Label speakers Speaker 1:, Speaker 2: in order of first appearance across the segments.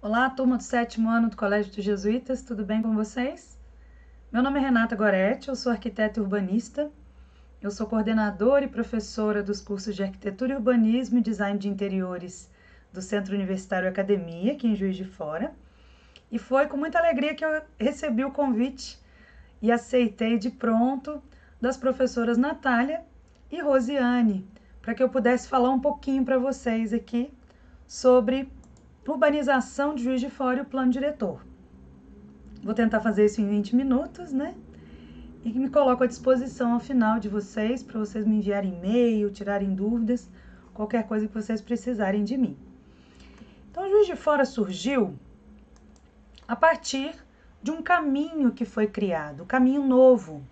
Speaker 1: Olá, turma do 7º ano do Colégio dos Jesuítas, tudo bem com vocês? Meu nome é Renata Goretti, eu sou arquiteta e urbanista, eu sou coordenadora e professora dos cursos de Arquitetura e Urbanismo e Design de Interiores do Centro Universitário Academia, aqui em Juiz de Fora, e foi com muita alegria que eu recebi o convite e aceitei de pronto das professoras Natália e Rosiane, para que eu pudesse falar um pouquinho para vocês aqui sobre urbanização de Juiz de Fora e o plano diretor. Vou tentar fazer isso em 20 minutos, né? E me coloco à disposição ao final de vocês, para vocês me enviarem e-mail, tirarem dúvidas, qualquer coisa que vocês precisarem de mim. Então, Juiz de Fora surgiu a partir de um caminho que foi criado, o caminho novo.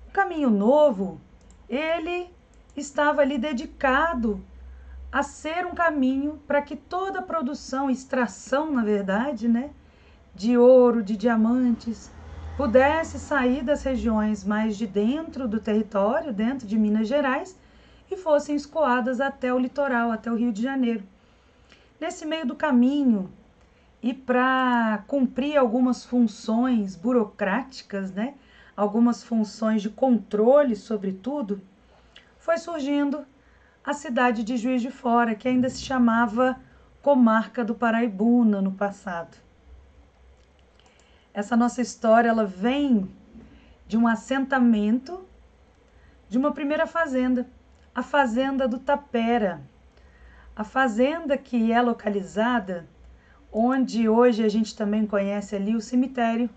Speaker 1: O caminho novo, ele estava ali dedicado a ser um caminho para que toda a produção, extração, na verdade, né, de ouro, de diamantes, pudesse sair das regiões mais de dentro do território, dentro de Minas Gerais, e fossem escoadas até o litoral, até o Rio de Janeiro. Nesse meio do caminho, e para cumprir algumas funções burocráticas, né, algumas funções de controle, sobretudo, foi surgindo a cidade de Juiz de Fora, que ainda se chamava Comarca do Paraibuna no passado. Essa nossa história, ela vem de um assentamento, de uma primeira fazenda, a fazenda do Tapera. A fazenda que é localizada onde hoje a gente também conhece ali o cemitério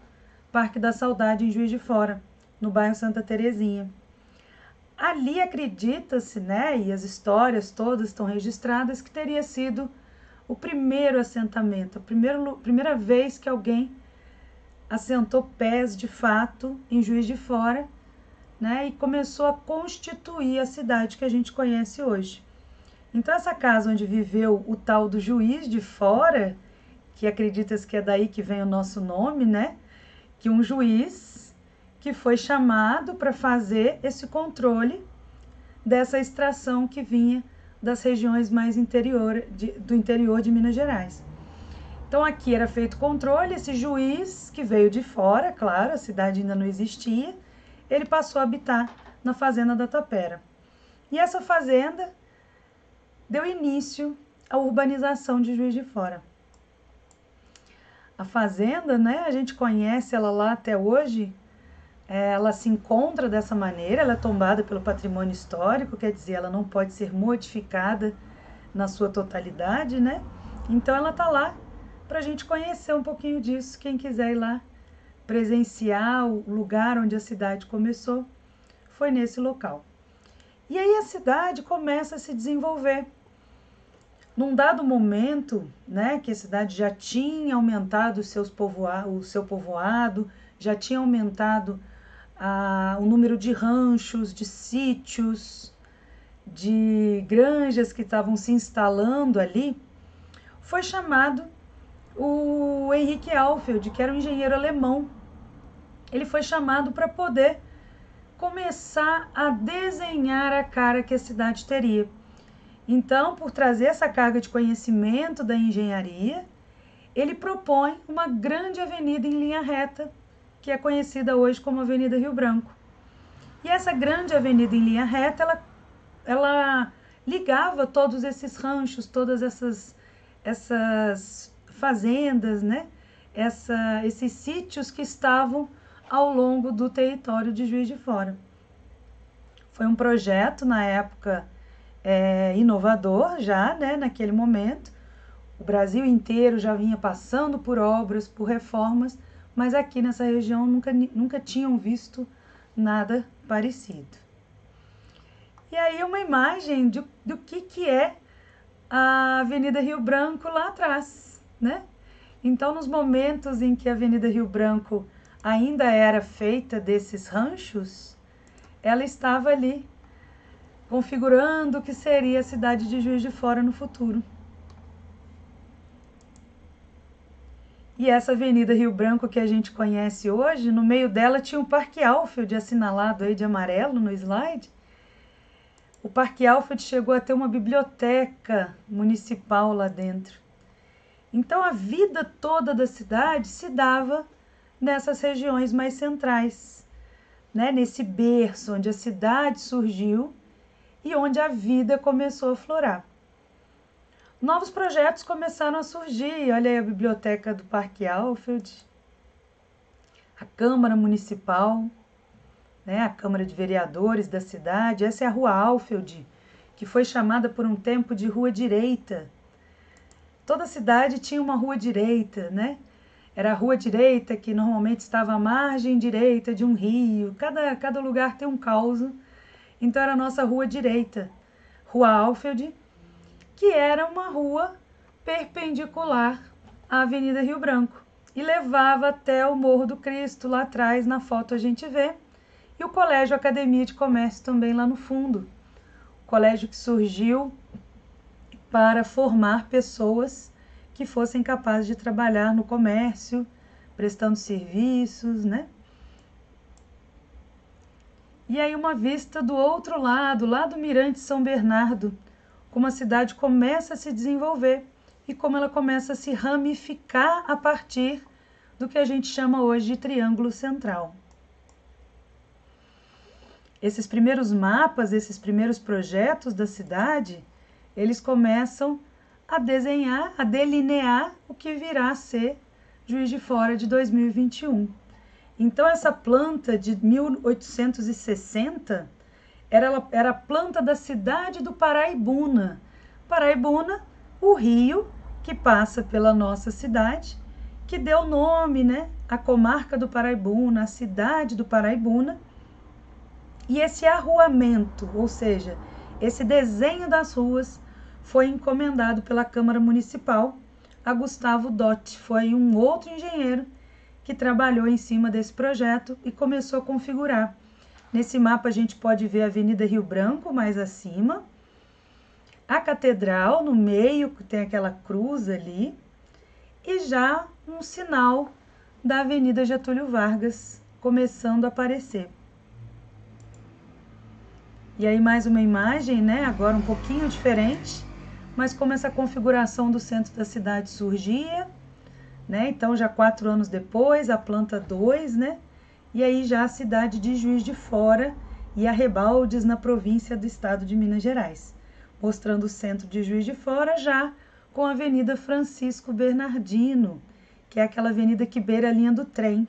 Speaker 1: Parque da Saudade, em Juiz de Fora, no bairro Santa Terezinha. Ali acredita-se, né, e as histórias todas estão registradas, que teria sido o primeiro assentamento, a primeira vez que alguém assentou pés de fato em Juiz de Fora, né, e começou a constituir a cidade que a gente conhece hoje. Então, essa casa onde viveu o tal do Juiz de Fora, que acredita-se que é daí que vem o nosso nome, né, que um juiz que foi chamado para fazer esse controle dessa extração que vinha das regiões mais do interior de Minas Gerais. Então aqui era feito controle, esse juiz que veio de fora, claro, a cidade ainda não existia, ele passou a habitar na fazenda da Tapera. E essa fazenda deu início à urbanização de Juiz de Fora. A fazenda, né, a gente conhece ela lá até hoje, ela se encontra dessa maneira, ela é tombada pelo patrimônio histórico, quer dizer, ela não pode ser modificada na sua totalidade, né? Então ela está lá para a gente conhecer um pouquinho disso. Quem quiser ir lá presenciar o lugar onde a cidade começou, foi nesse local. E aí a cidade começa a se desenvolver. Num dado momento, né, que a cidade já tinha aumentado o seu povoado, já tinha aumentado o número de ranchos, de sítios, de granjas que estavam se instalando ali, foi chamado o Henrique Alfeld, que era um engenheiro alemão. Ele foi chamado para poder começar a desenhar a cara que a cidade teria. Então, por trazer essa carga de conhecimento da engenharia, ele propõe uma grande avenida em linha reta, que é conhecida hoje como Avenida Rio Branco. E essa grande avenida em linha reta, ela ligava todos esses ranchos, todas essas fazendas, né? Esses sítios que estavam ao longo do território de Juiz de Fora. Foi um projeto, na época, inovador já, né, naquele momento. O Brasil inteiro já vinha passando por obras, por reformas, mas aqui nessa região nunca tinham visto nada parecido. E aí uma imagem do que é a Avenida Rio Branco lá atrás, né? Então, nos momentos em que a Avenida Rio Branco ainda era feita desses ranchos, ela estava ali configurando o que seria a cidade de Juiz de Fora no futuro. E essa Avenida Rio Branco que a gente conhece hoje, no meio dela tinha o Parque Alfeld assinalado aí de amarelo no slide. O Parque Alfeld chegou a ter uma biblioteca municipal lá dentro. Então a vida toda da cidade se dava nessas regiões mais centrais, né? Nesse berço onde a cidade surgiu e onde a vida começou a florar. Novos projetos começaram a surgir. Olha aí a biblioteca do Parque Alfield, a Câmara Municipal, né? A Câmara de Vereadores da cidade. Essa é a Rua Alfield, que foi chamada por um tempo de Rua Direita. Toda cidade tinha uma rua direita, né? Era a rua direita que normalmente estava à margem direita de um rio. Cada lugar tem um causo. Então era a nossa rua direita, Rua Alfield, que era uma rua perpendicular à Avenida Rio Branco e levava até o Morro do Cristo. Lá atrás, na foto a gente vê, e o Colégio Academia de Comércio também lá no fundo. O colégio que surgiu para formar pessoas que fossem capazes de trabalhar no comércio, prestando serviços, né? E aí uma vista do outro lado, lá do Mirante São Bernardo, como a cidade começa a se desenvolver e como ela começa a se ramificar a partir do que a gente chama hoje de Triângulo Central. Esses primeiros mapas, esses primeiros projetos da cidade, eles começam a desenhar, a delinear o que virá a ser Juiz de Fora de 2021. Então essa planta de 1860 era a planta da cidade do Paraibuna. Paraibuna, o rio que passa pela nossa cidade, que deu nome, né, à comarca do Paraibuna, à cidade do Paraibuna. E esse arruamento, ou seja, esse desenho das ruas, foi encomendado pela Câmara Municipal a Gustavo Dotti. Foi um outro engenheiro que trabalhou em cima desse projeto e começou a configurar. Nesse mapa a gente pode ver a Avenida Rio Branco mais acima, a Catedral no meio, que tem aquela cruz ali, e já um sinal da Avenida Getúlio Vargas começando a aparecer. E aí mais uma imagem, né? Agora um pouquinho diferente, mas como essa configuração do centro da cidade surgia, né? Então já 4 anos depois, a planta 2, né? E aí já a cidade de Juiz de Fora e Arrabaldes na província do estado de Minas Gerais, mostrando o centro de Juiz de Fora já com a Avenida Francisco Bernardino, que é aquela avenida que beira a linha do trem.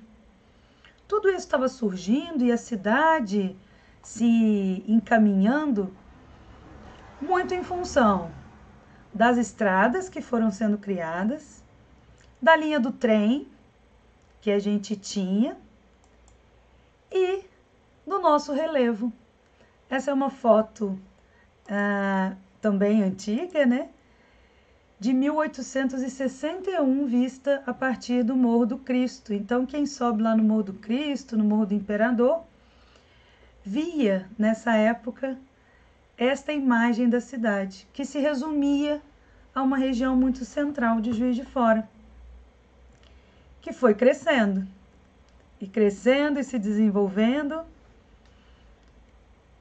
Speaker 1: Tudo isso estava surgindo e a cidade se encaminhando muito em função das estradas que foram sendo criadas, da linha do trem que a gente tinha e do nosso relevo. Essa é uma foto também antiga, né? De 1861, vista a partir do Morro do Cristo. Então, quem sobe lá no Morro do Cristo, no Morro do Imperador, via nessa época esta imagem da cidade, que se resumia a uma região muito central de Juiz de Fora, que foi crescendo e se desenvolvendo.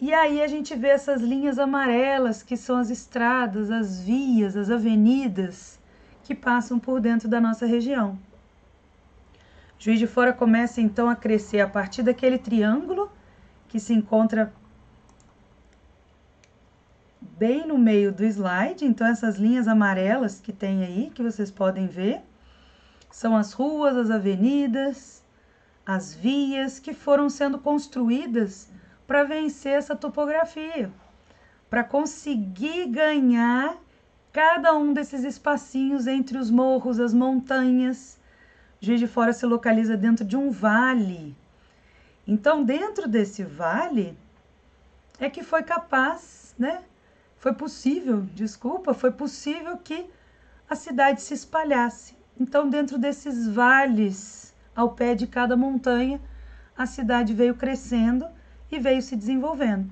Speaker 1: E aí a gente vê essas linhas amarelas, que são as estradas, as vias, as avenidas que passam por dentro da nossa região. Juiz de Fora começa então a crescer a partir daquele triângulo que se encontra bem no meio do slide. Então essas linhas amarelas que tem aí, que vocês podem ver, são as ruas, as avenidas, as vias que foram sendo construídas para vencer essa topografia, para conseguir ganhar cada um desses espacinhos entre os morros, as montanhas. Juiz de Fora se localiza dentro de um vale. Então, dentro desse vale é que foi capaz, né? Foi possível que a cidade se espalhasse. Então, dentro desses vales, ao pé de cada montanha, a cidade veio crescendo e veio se desenvolvendo.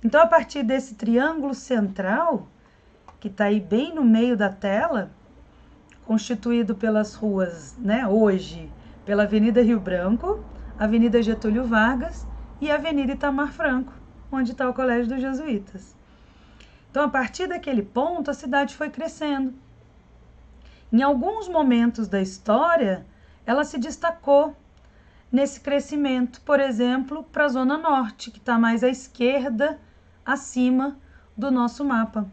Speaker 1: Então, a partir desse triângulo central, que está aí bem no meio da tela, constituído pelas ruas, né, hoje, pela Avenida Rio Branco, Avenida Getúlio Vargas e Avenida Itamar Franco, onde está o Colégio dos Jesuítas. Então, a partir daquele ponto, a cidade foi crescendo. Em alguns momentos da história, ela se destacou nesse crescimento, por exemplo, para a Zona Norte, que está mais à esquerda, acima do nosso mapa.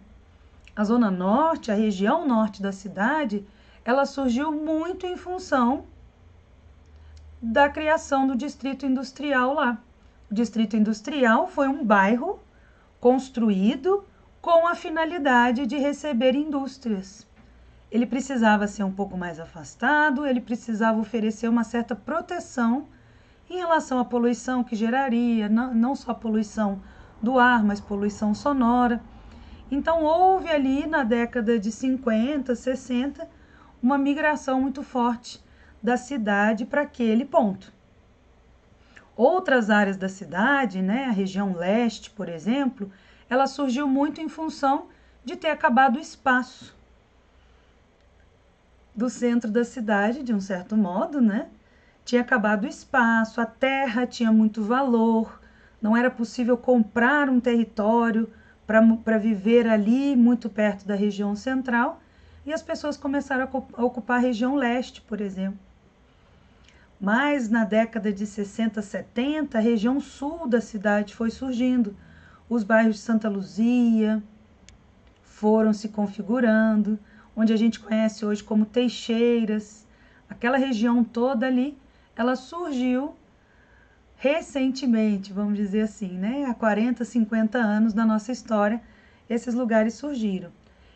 Speaker 1: A Zona Norte, a região norte da cidade, ela surgiu muito em função da criação do Distrito Industrial lá. O Distrito Industrial foi um bairro construído com a finalidade de receber indústrias. Ele precisava ser um pouco mais afastado, ele precisava oferecer uma certa proteção em relação à poluição que geraria, não só a poluição do ar, mas poluição sonora. Então houve ali na década de 50, 60, uma migração muito forte da cidade para aquele ponto. Outras áreas da cidade, né, a região leste, por exemplo, ela surgiu muito em função de ter acabado o espaço do centro da cidade, de um certo modo, né? Tinha acabado o espaço, a terra tinha muito valor, não era possível comprar um território para viver ali, muito perto da região central, e as pessoas começaram a ocupar a região leste, por exemplo. Mas na década de 60, 70, a região sul da cidade foi surgindo. Os bairros de Santa Luzia foram se configurando, onde a gente conhece hoje como Teixeiras. Aquela região toda ali, ela surgiu recentemente, vamos dizer assim, né? Há 40, 50 anos da nossa história, esses lugares surgiram.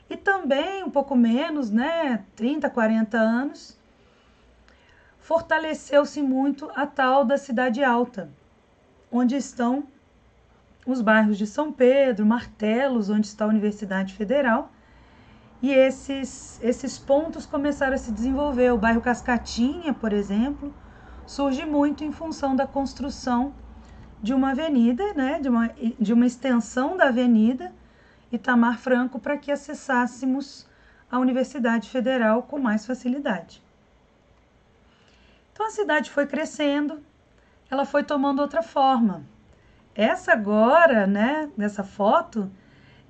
Speaker 1: E também, um pouco menos, né? 30, 40 anos, fortaleceu-se muito a tal da Cidade Alta, onde estão os bairros de São Pedro, Martelos, onde está a Universidade Federal, e esses pontos começaram a se desenvolver. O bairro Cascatinha, por exemplo, surge muito em função da construção de uma avenida, né, de uma extensão da Avenida Itamar Franco, para que acessássemos a Universidade Federal com mais facilidade. Então a cidade foi crescendo, ela foi tomando outra forma. Essa agora, né, nessa foto,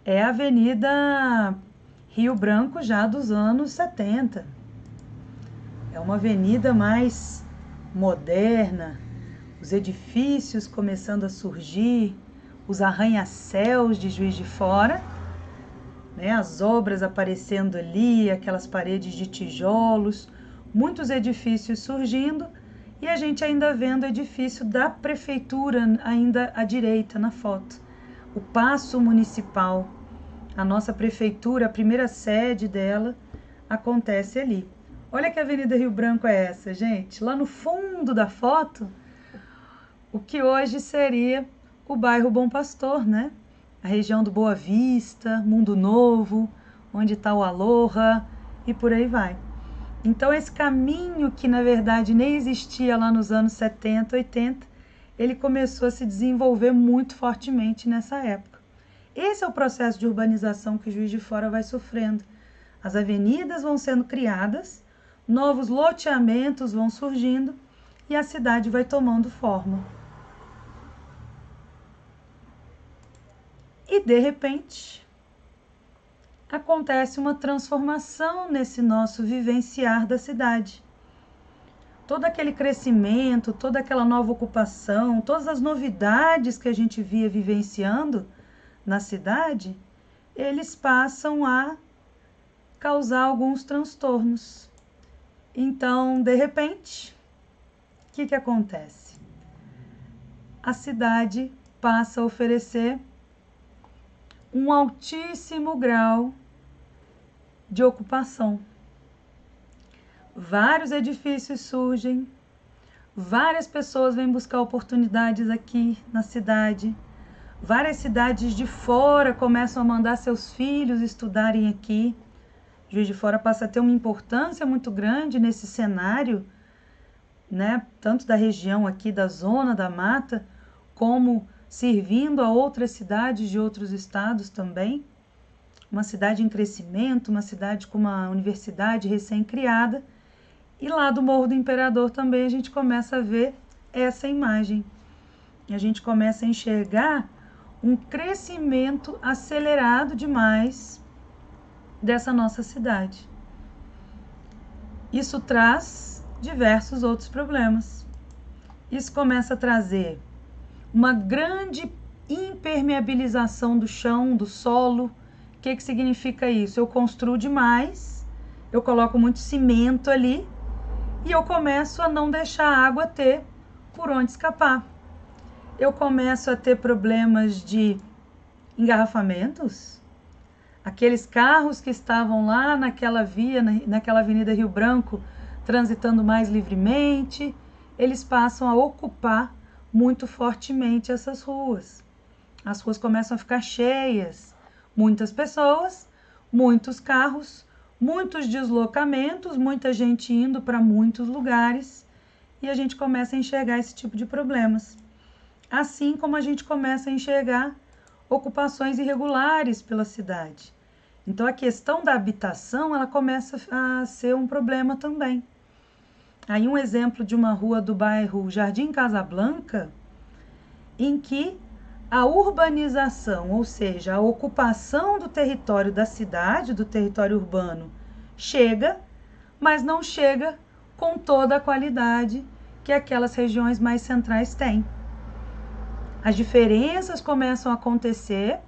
Speaker 1: é a Avenida Rio Branco já dos anos 70. É uma avenida mais moderna, os edifícios começando a surgir, os arranha-céus de Juiz de Fora, né, as obras aparecendo ali, aquelas paredes de tijolos, muitos edifícios surgindo, e a gente ainda vendo o edifício da prefeitura ainda à direita na foto. O Paço Municipal, a nossa prefeitura, a primeira sede dela, acontece ali. Olha que Avenida Rio Branco é essa, gente. Lá no fundo da foto, o que hoje seria o bairro Bom Pastor, né? A região do Boa Vista, Mundo Novo, onde está o Aloha e por aí vai. Então esse caminho que na verdade nem existia lá nos anos 70, 80, ele começou a se desenvolver muito fortemente nessa época. Esse é o processo de urbanização que Juiz de Fora vai sofrendo. As avenidas vão sendo criadas, novos loteamentos vão surgindo e a cidade vai tomando forma. E de repente, acontece uma transformação nesse nosso vivenciar da cidade. Todo aquele crescimento, toda aquela nova ocupação, todas as novidades que a gente via vivenciando na cidade, eles passam a causar alguns transtornos. Então, de repente, o que acontece? A cidade passa a oferecer um altíssimo grau de ocupação. Vários edifícios surgem, várias pessoas vêm buscar oportunidades aqui na cidade, várias cidades de fora começam a mandar seus filhos estudarem aqui. Juiz de Fora passa a ter uma importância muito grande nesse cenário, né? Tanto da região aqui da Zona da Mata, como servindo a outras cidades de outros estados também. Uma cidade em crescimento, uma cidade com uma universidade recém-criada. E lá do Morro do Imperador também a gente começa a ver essa imagem. A gente começa a enxergar um crescimento acelerado demais dessa nossa cidade. isso traz diversos outros problemas. Isso começa a trazer uma grande impermeabilização do chão, do solo. O que significa isso? Eu construo demais, eu coloco muito cimento ali e eu começo a não deixar a água ter por onde escapar. Eu começo a ter problemas de engarrafamentos. Aqueles carros que estavam lá naquela via, naquela Avenida Rio Branco, transitando mais livremente, eles passam a ocupar muito fortemente essas ruas. As ruas começam a ficar cheias, muitas pessoas, muitos carros, muitos deslocamentos, muita gente indo para muitos lugares e a gente começa a enxergar esse tipo de problemas. Assim como a gente começa a enxergar ocupações irregulares pela cidade. Então a questão da habitação, ela começa a ser um problema também. Aí um exemplo de uma rua do bairro Jardim Casablanca, em que a urbanização, ou seja, a ocupação do território da cidade, do território urbano, chega, mas não chega com toda a qualidade que aquelas regiões mais centrais têm. As diferenças começam a acontecer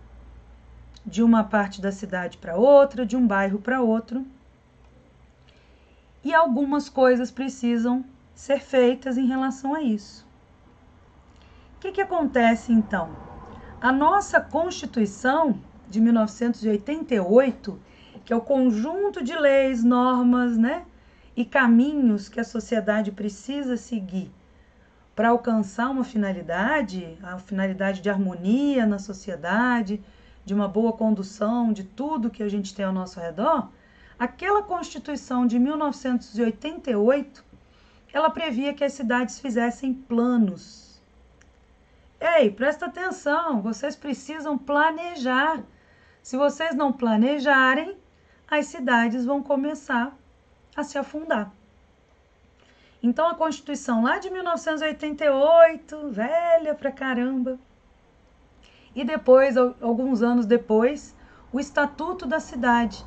Speaker 1: de uma parte da cidade para outra, de um bairro para outro. E algumas coisas precisam ser feitas em relação a isso. O que acontece então? A nossa Constituição de 1988, que é o conjunto de leis, normas, e caminhos que a sociedade precisa seguir para alcançar uma finalidade, a finalidade de harmonia na sociedade, de uma boa condução de tudo que a gente tem ao nosso redor, aquela Constituição de 1988, ela previa que as cidades fizessem planos. Ei, presta atenção, vocês precisam planejar. Se vocês não planejarem, as cidades vão começar a se afundar. Então a Constituição lá de 1988, velha pra caramba, e depois, alguns anos depois, o Estatuto da Cidade,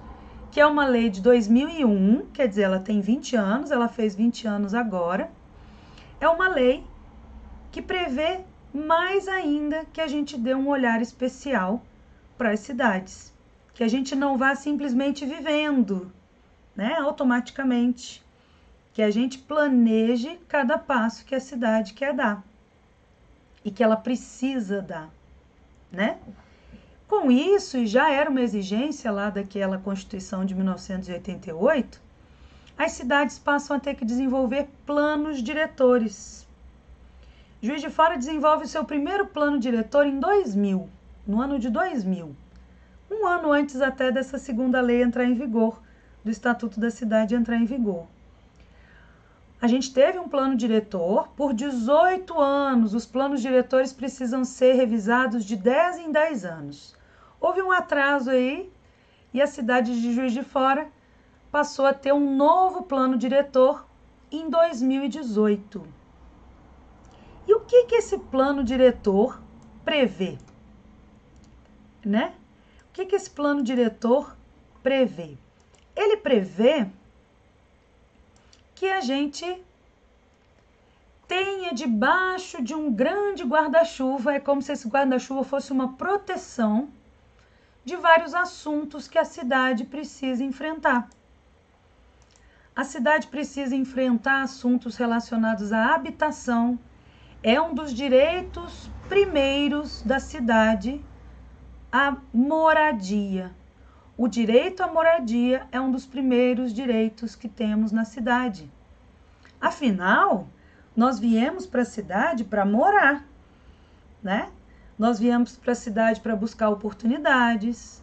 Speaker 1: que é uma lei de 2001, quer dizer, ela tem 20 anos, ela fez 20 anos agora, é uma lei que prevê mais ainda que a gente dê um olhar especial para as cidades, que a gente não vá simplesmente vivendo, automaticamente, que a gente planeje cada passo que a cidade quer dar e que ela precisa dar, Com isso, e já era uma exigência lá daquela Constituição de 1988, as cidades passam a ter que desenvolver planos diretores. Juiz de Fora desenvolve o seu primeiro plano diretor em 2000, no ano de 2000, um ano antes até dessa segunda lei entrar em vigor, do Estatuto da Cidade entrar em vigor. A gente teve um plano diretor por 18 anos, os planos diretores precisam ser revisados de 10 em 10 anos. Houve um atraso aí e a cidade de Juiz de Fora passou a ter um novo plano diretor em 2018. E o que esse plano diretor prevê? O que esse plano diretor prevê? Ele prevê que a gente tenha debaixo de um grande guarda-chuva, é como se esse guarda-chuva fosse uma proteção de vários assuntos que a cidade precisa enfrentar. A cidade precisa enfrentar assuntos relacionados à habitação, é um dos direitos primeiros da cidade, a moradia. O direito à moradia é um dos primeiros direitos que temos na cidade. Afinal, nós viemos para a cidade para morar, Nós viemos para a cidade para buscar oportunidades.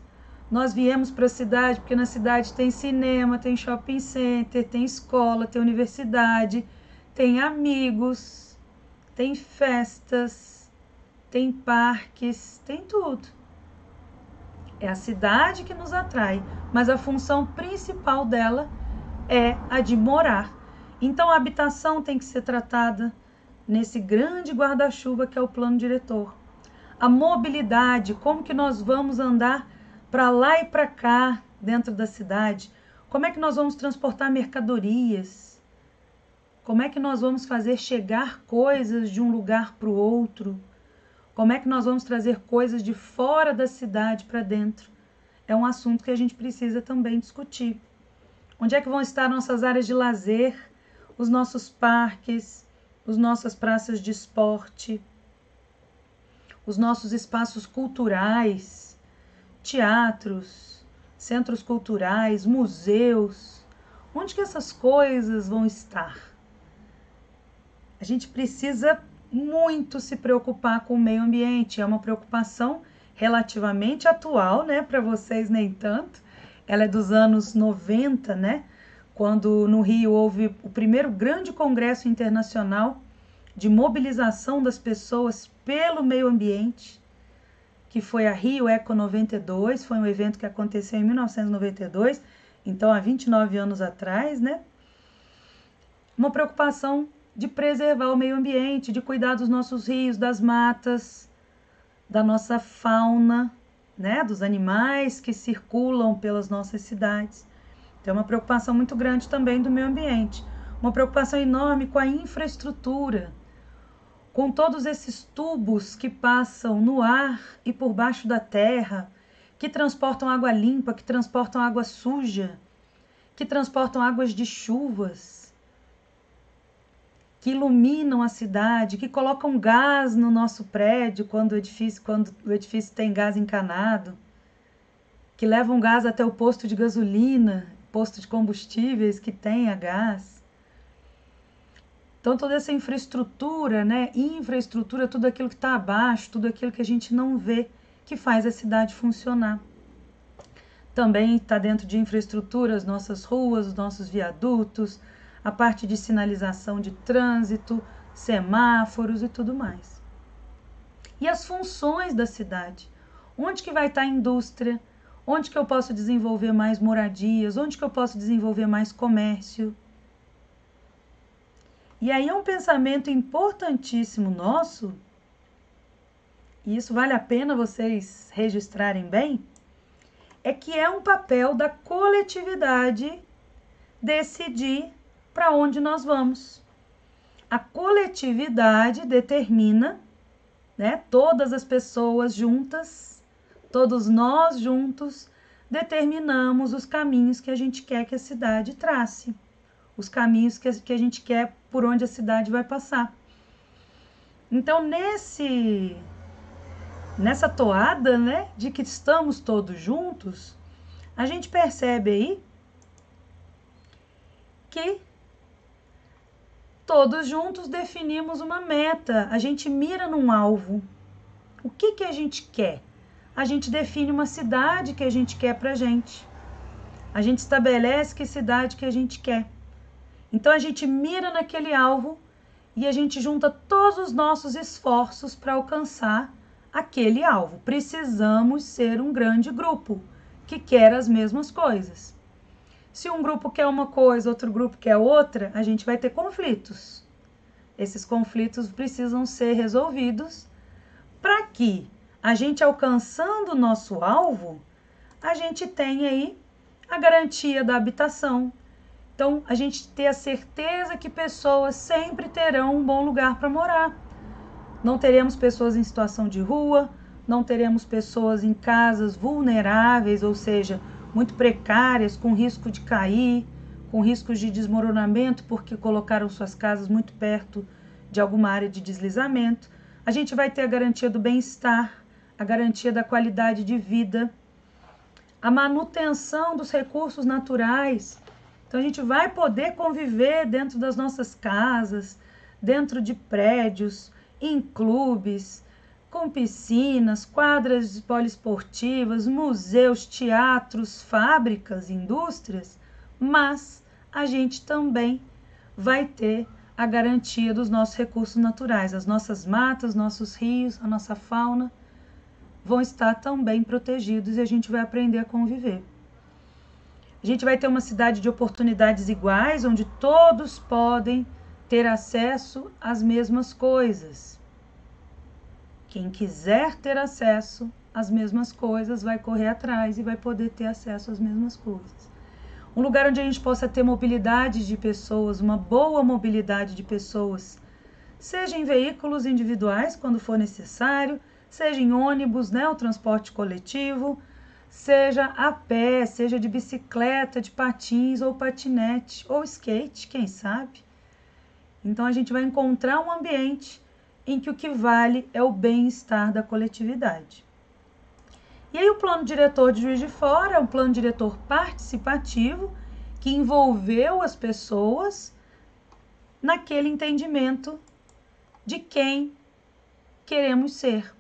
Speaker 1: Nós viemos para a cidade porque na cidade tem cinema, tem shopping center, tem escola, tem universidade, tem amigos, tem festas, tem parques, tem tudo. É a cidade que nos atrai, mas a função principal dela é a de morar. Então a habitação tem que ser tratada nesse grande guarda-chuva que é o plano diretor. A mobilidade, como que nós vamos andar para lá e para cá dentro da cidade, Como é que nós vamos transportar mercadorias? Como é que nós vamos fazer chegar coisas de um lugar para o outro? Como é que nós vamos trazer coisas de fora da cidade para dentro? É um assunto que a gente precisa também discutir. Onde é que vão estar nossas áreas de lazer, os nossos parques, as nossas praças de esporte, os nossos espaços culturais, teatros, centros culturais, museus? Onde que essas coisas vão estar? A gente precisa muito se preocupar com o meio ambiente. É uma preocupação relativamente atual, né? Para vocês nem tanto. Ela é dos anos 90, né? Quando no Rio houve o primeiro grande congresso internacional de mobilização das pessoas pelo meio ambiente, que foi a Rio Eco 92, foi um evento que aconteceu em 1992, então há 29 anos atrás, né? Uma preocupação de preservar o meio ambiente, de cuidar dos nossos rios, das matas, da nossa fauna, né? Dos animais que circulam pelas nossas cidades. Então, é uma preocupação muito grande também do meio ambiente. Uma preocupação enorme com a infraestrutura, com todos esses tubos que passam no ar e por baixo da terra, que transportam água limpa, que transportam água suja, que transportam águas de chuvas, que iluminam a cidade, que colocam gás no nosso prédio quando o edifício tem gás encanado, que levam gás até o posto de gasolina, posto de combustíveis que tenha gás. Então, toda essa infraestrutura, né? Infraestrutura, tudo aquilo que está abaixo, tudo aquilo que a gente não vê, que faz a cidade funcionar. Também está dentro de infraestrutura as nossas ruas, os nossos viadutos, a parte de sinalização de trânsito, semáforos e tudo mais. E as funções da cidade. Onde que vai estar a indústria? Onde que eu posso desenvolver mais moradias? Onde que eu posso desenvolver mais comércio? E aí é um pensamento importantíssimo nosso, e isso vale a pena vocês registrarem bem, é que é um papel da coletividade decidir para onde nós vamos. A coletividade determina, né, todas as pessoas juntas, todos nós juntos, determinamos os caminhos que a gente quer que a cidade trace, os caminhos que a gente quer por onde a cidade vai passar. Então, nessa toada, né, de que estamos todos juntos, a gente percebe aí que todos juntos definimos uma meta, a gente mira num alvo. O que a gente quer? A gente define uma cidade que a gente quer pra gente. A gente estabelece que cidade que a gente quer. Então, a gente mira naquele alvo e a gente junta todos os nossos esforços para alcançar aquele alvo. Precisamos ser um grande grupo que quer as mesmas coisas. Se um grupo quer uma coisa, outro grupo quer outra, a gente vai ter conflitos. Esses conflitos precisam ser resolvidos para que a gente, alcançando o nosso alvo, a gente tenha aí a garantia da habitação. Então, a gente ter a certeza que pessoas sempre terão um bom lugar para morar. Não teremos pessoas em situação de rua, não teremos pessoas em casas vulneráveis, ou seja, muito precárias, com risco de cair, com riscos de desmoronamento, porque colocaram suas casas muito perto de alguma área de deslizamento. A gente vai ter a garantia do bem-estar, a garantia da qualidade de vida, a manutenção dos recursos naturais. Então, a gente vai poder conviver dentro das nossas casas, dentro de prédios, em clubes, com piscinas, quadras poliesportivas, museus, teatros, fábricas, indústrias, mas a gente também vai ter a garantia dos nossos recursos naturais. As nossas matas, nossos rios, a nossa fauna vão estar também protegidos e a gente vai aprender a conviver. A gente vai ter uma cidade de oportunidades iguais, onde todos podem ter acesso às mesmas coisas. Quem quiser ter acesso às mesmas coisas vai correr atrás e vai poder ter acesso às mesmas coisas. um lugar onde a gente possa ter mobilidade de pessoas, uma boa mobilidade de pessoas, seja em veículos individuais, quando for necessário, seja em ônibus, né, o transporte coletivo, seja a pé, seja de bicicleta, de patins ou patinete, ou skate, quem sabe. Então a gente vai encontrar um ambiente em que o que vale é o bem-estar da coletividade. E aí o plano diretor de Juiz de Fora é um plano diretor participativo que envolveu as pessoas naquele entendimento de quem queremos ser.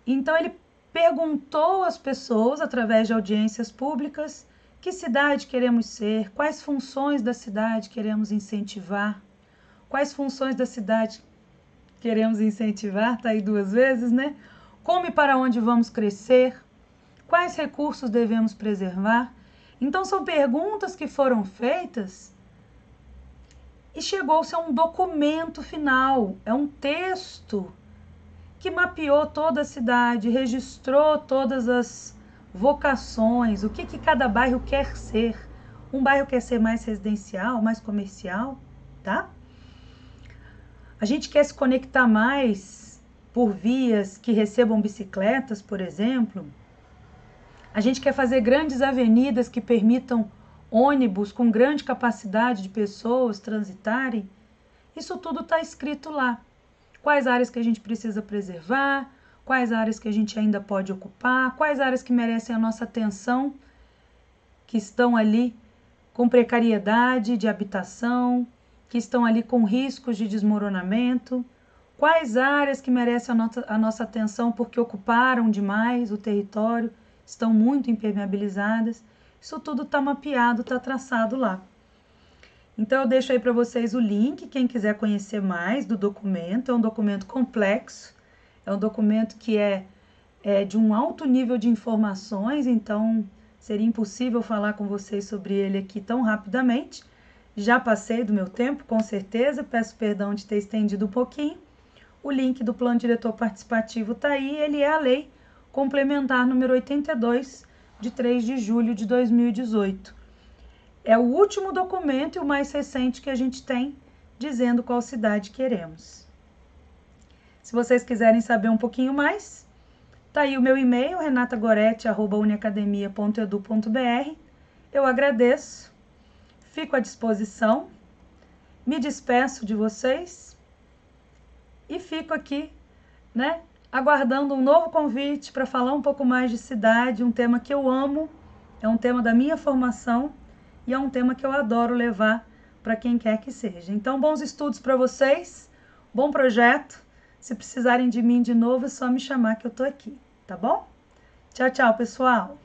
Speaker 1: Então ele perguntou às pessoas, através de audiências públicas, que cidade queremos ser, quais funções da cidade queremos incentivar, quais funções da cidade queremos incentivar, tá aí 2 vezes, né? Como e para onde vamos crescer, quais recursos devemos preservar. Então são perguntas que foram feitas e chegou-se a um documento final, é um texto que mapeou toda a cidade, registrou todas as vocações, o que cada bairro quer ser. Um bairro quer ser mais residencial, mais comercial, tá? A gente quer se conectar mais por vias que recebam bicicletas, por exemplo. A gente quer fazer grandes avenidas que permitam ônibus com grande capacidade de pessoas transitarem. Isso tudo está escrito lá. Quais áreas que a gente precisa preservar, quais áreas que a gente ainda pode ocupar, quais áreas que merecem a nossa atenção, que estão ali com precariedade de habitação, que estão ali com riscos de desmoronamento, quais áreas que merecem a nossa atenção porque ocuparam demais o território, estão muito impermeabilizadas. Isso tudo está mapeado, está traçado lá. Então eu deixo aí para vocês o link, quem quiser conhecer mais do documento. É um documento complexo, é um documento que é de um alto nível de informações, então seria impossível falar com vocês sobre ele aqui tão rapidamente. Já passei do meu tempo, com certeza, peço perdão de ter estendido um pouquinho. O link do Plano Diretor Participativo está aí, ele é a Lei Complementar número 82, de 3 de julho de 2018. É o último documento e o mais recente que a gente tem dizendo qual cidade queremos. Se vocês quiserem saber um pouquinho mais, tá aí o meu e-mail, renatagorete@uniacademia.edu.br. Eu agradeço, fico à disposição, me despeço de vocês e fico aqui, né, aguardando um novo convite para falar um pouco mais de cidade, um tema que eu amo, é um tema da minha formação, e é um tema que eu adoro levar para quem quer que seja. Então, bons estudos para vocês, bom projeto. Se precisarem de mim de novo, é só me chamar que eu estou aqui, tá bom? Tchau, tchau, pessoal!